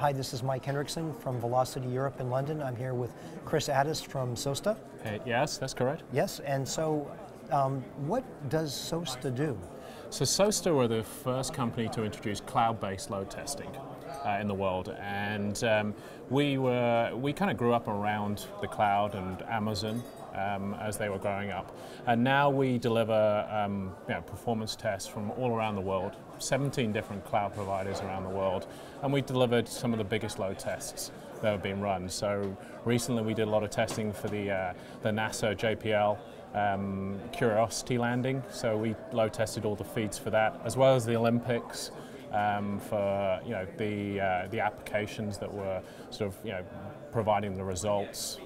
Hi, this is Mike Hendrickson from Velocity Europe in London. I'm here with Chris Addis from SOASTA. Yes, that's correct. Yes, and so what does SOASTA do? So SOASTA were the first company to introduce cloud-based load testing in the world, and we kind of grew up around the cloud and Amazon as they were growing up, and now we deliver performance tests from all around the world, 17 different cloud providers around the world, and we delivered some of the biggest load tests that have been run. So recently we did a lot of testing for the NASA JPL Curiosity landing, so we load tested all the feeds for that, as well as the Olympics, for the applications that were sort of providing the results,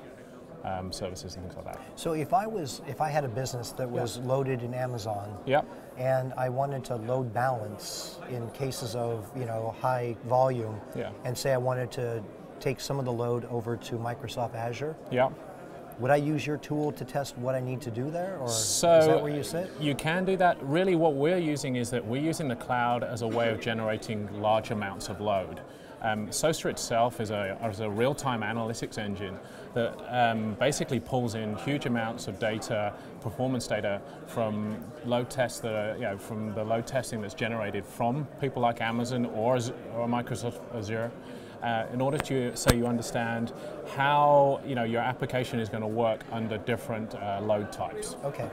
services and things like that. So if I had a business that was loaded in Amazon, yep, and I wanted to load balance in cases of high volume, and say I wanted to take some of the load over to Microsoft Azure, would I use your tool to test what I need to do there, or is that where you sit? You can do that. Really what we're using is that we're using the cloud as a way of generating large amounts of load. SOASTA itself is a real-time analytics engine that basically pulls in huge amounts of data, performance data from load tests that are, from the load testing that's generated from people like Amazon or Microsoft Azure, in order so you understand how your application is going to work under different load types. Okay.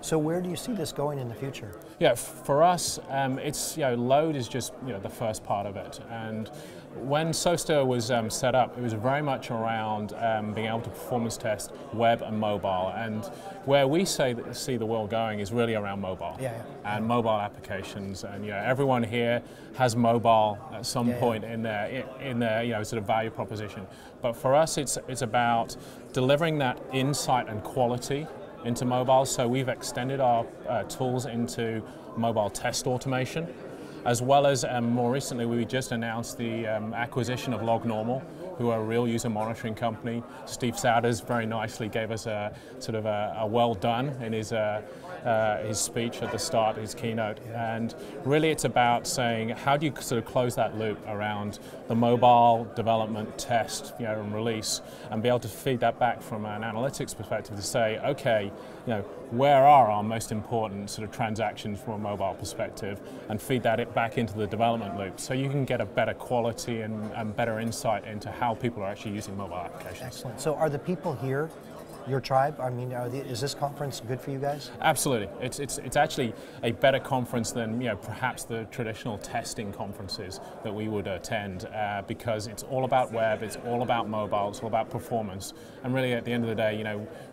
So where do you see this going in the future? Yeah, for us, it's load is just the first part of it. And when SOASTA was set up, it was very much around being able to performance test web and mobile. And where we see the world going is really around mobile and mobile applications. And everyone here has mobile at some point in their sort of value proposition. But for us, it's about delivering that insight and quality into mobile, so we've extended our tools into mobile test automation, as well as more recently we just announced the acquisition of LogNormal, who are a real user monitoring company. Steve Souders very nicely gave us a sort of a well done in his speech at the start, his keynote, and really it's about saying how do you sort of close that loop around the mobile development, test, and release, and be able to feed that back from an analytics perspective to say, okay, where are our most important sort of transactions from a mobile perspective, and feed that back into the development loop, so you can get a better quality and better insight into how people are actually using mobile applications. Excellent. So are the people here your tribe? I mean, is this conference good for you guys? Absolutely. It's actually a better conference than perhaps the traditional testing conferences that we would attend, because it's all about web, it's all about mobile, it's all about performance, and really at the end of the day,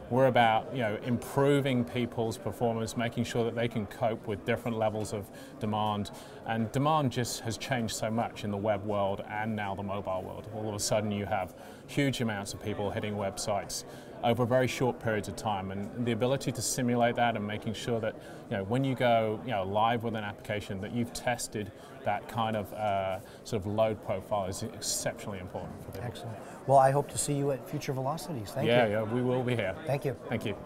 we're about improving people's performance, making sure that they can cope with different levels of demand, and demand just has changed so much in the web world and now the mobile world. All of a sudden you have huge amounts of people hitting websites over very short periods of time, and the ability to simulate that and making sure that when you go live with an application that you've tested that kind of sort of load profile is exceptionally important for people. Excellent. Well, I hope to see you at future Velocities. Thank you. Yeah, we will be here. Thank you. Thank you.